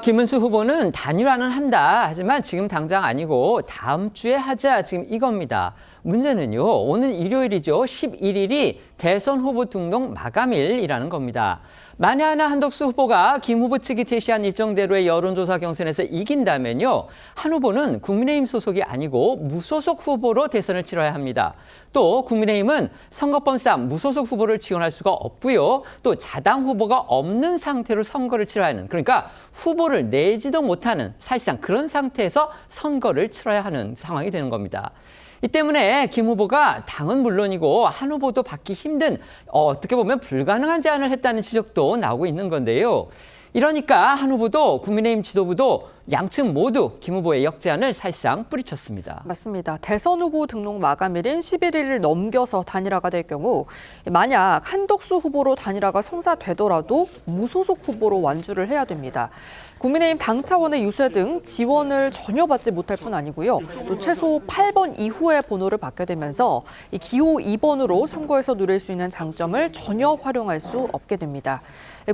김문수 후보는 단일화는 한다. 하지만 지금 당장 아니고 다음 주에 하자. 지금 이겁니다. 문제는요. 오늘 일요일이죠. 11일이 대선 후보 등록 마감일이라는 겁니다. 만에 하나 한덕수 후보가 김 후보 측이 제시한 일정대로의 여론조사 경선에서 이긴다면요. 한 후보는 국민의힘 소속이 아니고 무소속 후보로 대선을 치러야 합니다. 또 국민의힘은 선거법상 무소속 후보를 지원할 수가 없고요. 또 자당 후보가 없는 상태로 선거를 치러야 하는, 그러니까 후보를 내지도 못하는 사실상 그런 상태에서 선거를 치러야 하는 상황이 되는 겁니다. 이 때문에 김 후보가 당은 물론이고 한 후보도 받기 힘든, 어떻게 보면 불가능한 제안을 했다는 지적도 나오고 있는 건데요. 이러니까 한 후보도 국민의힘 지도부도 양측 모두 김 후보의 역제안을 사실상 뿌리쳤습니다. 맞습니다. 대선 후보 등록 마감일인 11일을 넘겨서 단일화가 될 경우 만약 한덕수 후보로 단일화가 성사되더라도 무소속 후보로 완주를 해야 됩니다. 국민의힘 당 차원의 유세 등 지원을 전혀 받지 못할 뿐 아니고요. 또 최소 8번 이후의 번호를 받게 되면서 이 기호 2번으로 선거에서 누릴 수 있는 장점을 전혀 활용할 수 없게 됩니다.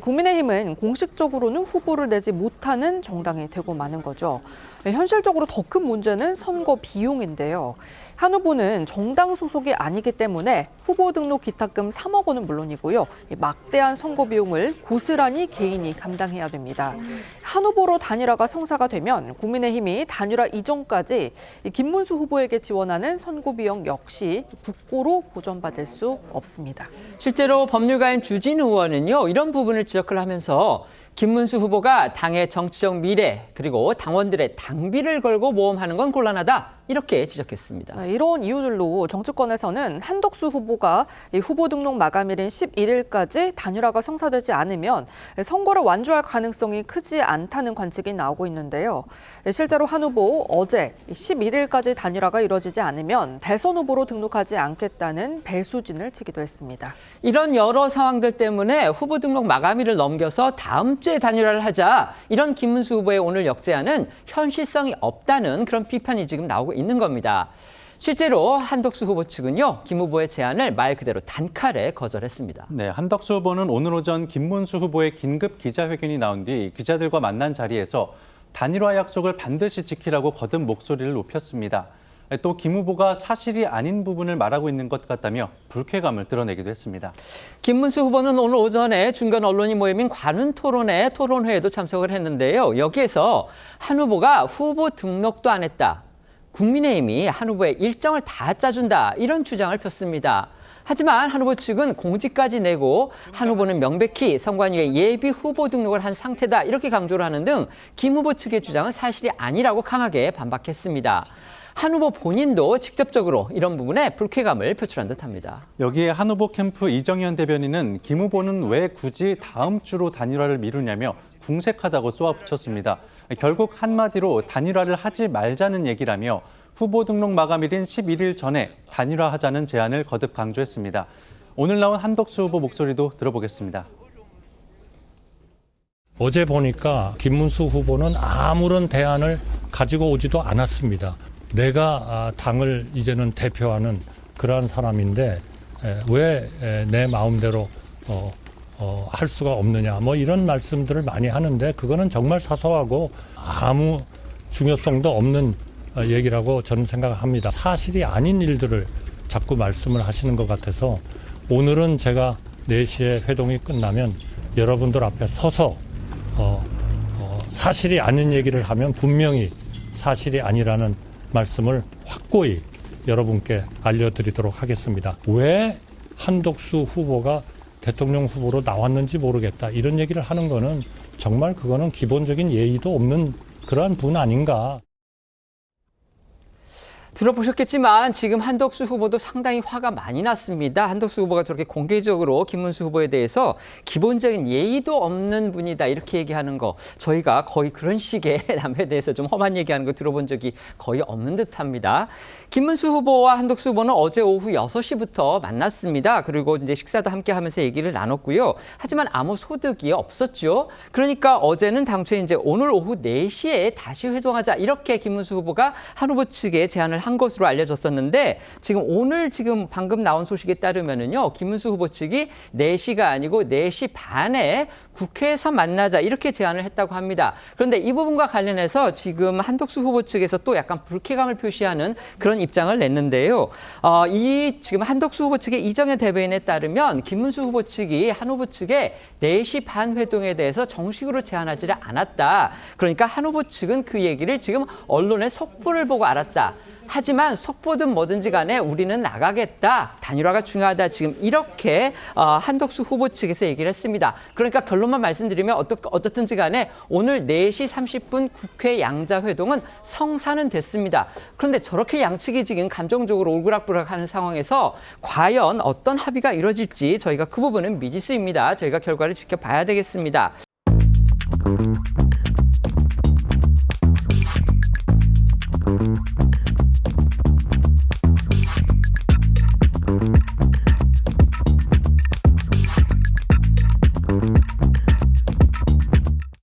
국민의힘은 공식적으로는 후보를 내지 못하는 정당이 되고 마는 거죠. 현실적으로 더 큰 문제는 선거 비용인데요. 한 후보는 정당 소속이 아니기 때문에 후보 등록 기탁금 3억 원은 물론이고요. 막대한 선거 비용을 고스란히 개인이 감당해야 됩니다. 한 후보로 단일화가 성사가 되면 국민의힘이 단일화 이전까지 김문수 후보에게 지원하는 선거 비용 역시 국고로 보전받을 수 없습니다. 실제로 법률가인 주진우 의원은요, 이런 부분을 지적을 하면서 김문수 후보가 당의 정치적 미래 그리고 당원들의 당비를 걸고 모험하는 건 곤란하다, 이렇게 지적했습니다. 이런 이유들로 정치권에서는 한덕수 후보가 후보 등록 마감일인 11일까지 단일화가 성사되지 않으면 선거를 완주할 가능성이 크지 않다는 관측이 나오고 있는데요. 실제로 한 후보 어제 11일까지 단일화가 이뤄지지 않으면 대선 후보로 등록하지 않겠다는 배수진을 치기도 했습니다. 이런 여러 상황들 때문에 후보 등록 마감일을 넘겨서 다음 주에 단일화를 하자, 이런 김문수 후보의 오늘 역제안은 현실성이 없다는 그런 비판이 지금 나오고 있는 겁니다. 실제로 한덕수 후보 측은요, 김 후보의 제안을 말 그대로 단칼에 거절했습니다. 네, 한덕수 후보는 오늘 오전 김문수 후보의 긴급 기자회견이 나온 뒤 기자들과 만난 자리에서 단일화 약속을 반드시 지키라고 거듭 목소리를 높였습니다. 또 김 후보가 사실이 아닌 부분을 말하고 있는 것 같다며 불쾌감을 드러내기도 했습니다. 김문수 후보는 오늘 오전에 중견 언론이 모임인 관훈 토론회 토론회에도 참석을 했는데요. 여기에서 한 후보가 후보 등록도 안 했다, 국민의힘이 한 후보의 일정을 다 짜준다, 이런 주장을 폈습니다. 하지만 한 후보 측은 공지까지 내고 한 후보는 명백히 선관위에 예비 후보 등록을 한 상태다, 이렇게 강조를 하는 등 김 후보 측의 주장은 사실이 아니라고 강하게 반박했습니다. 한 후보 본인도 직접적으로 이런 부분에 불쾌감을 표출한 듯합니다. 여기에 한 후보 캠프 이정현 대변인은 김 후보는 왜 굳이 다음 주로 단일화를 미루냐며 궁색하다고 쏘아붙였습니다. 결국 한마디로 단일화를 하지 말자는 얘기라며 후보 등록 마감일인 11일 전에 단일화하자는 제안을 거듭 강조했습니다. 오늘 나온 한덕수 후보 목소리도 들어보겠습니다. 어제 보니까 김문수 후보는 아무런 대안을 가지고 오지도 않았습니다. 내가 당을 이제는 대표하는 그러한 사람인데 왜 내 마음대로 할 수가 없느냐, 뭐 이런 말씀들을 많이 하는데 그거는 정말 사소하고 아무 중요성도 없는 얘기라고 저는 생각합니다. 사실이 아닌 일들을 자꾸 말씀을 하시는 것 같아서 오늘은 제가 4시에 회동이 끝나면 여러분들 앞에 서서 사실이 아닌 얘기를 하면 분명히 사실이 아니라는 말씀을 확고히 여러분께 알려드리도록 하겠습니다. 왜 한덕수 후보가 대통령 후보로 나왔는지 모르겠다, 이런 얘기를 하는 거는 정말 그거는 기본적인 예의도 없는 그러한 분 아닌가. 들어보셨겠지만 지금 한덕수 후보도 상당히 화가 많이 났습니다. 한덕수 후보가 저렇게 공개적으로 김문수 후보에 대해서 기본적인 예의도 없는 분이다, 이렇게 얘기하는 거, 저희가 거의 그런 식의 남에 대해서 좀 험한 얘기하는 거 들어본 적이 거의 없는 듯합니다. 김문수 후보와 한덕수 후보는 어제 오후 6시부터 만났습니다. 그리고 이제 식사도 함께 하면서 얘기를 나눴고요. 하지만 아무 소득이 없었죠. 그러니까 어제는 당초에 이제 오늘 오후 4시에 다시 회동하자, 이렇게 김문수 후보가 한 후보 측에 제안을 한 한 것으로 알려졌었는데 지금 오늘 지금 방금 나온 소식에 따르면은요, 김문수 후보 측이 4시가 아니고 4시 반에 국회에서 만나자 이렇게 제안을 했다고 합니다. 그런데 이 부분과 관련해서 지금 한덕수 후보 측에서 또 약간 불쾌감을 표시하는 그런 입장을 냈는데요. 이 지금 한덕수 후보 측의 이정현 대변인에 따르면 김문수 후보 측이 한 후보 측에 4시 반 회동에 대해서 정식으로 제안하지를 않았다. 그러니까 한 후보 측은 그 얘기를 지금 언론의 속보를 보고 알았다. 하지만 속보든 뭐든지 간에 우리는 나가겠다. 단일화가 중요하다. 지금 이렇게 한덕수 후보 측에서 얘기를 했습니다. 그러니까 결론만 말씀드리면 어떻든지 간에 오늘 4시 30분 국회 양자회동은 성사는 됐습니다. 그런데 저렇게 양측이 지금 감정적으로 올그락부락하는 상황에서 과연 어떤 합의가 이루어질지 저희가 그 부분은 미지수입니다. 저희가 결과를 지켜봐야 되겠습니다.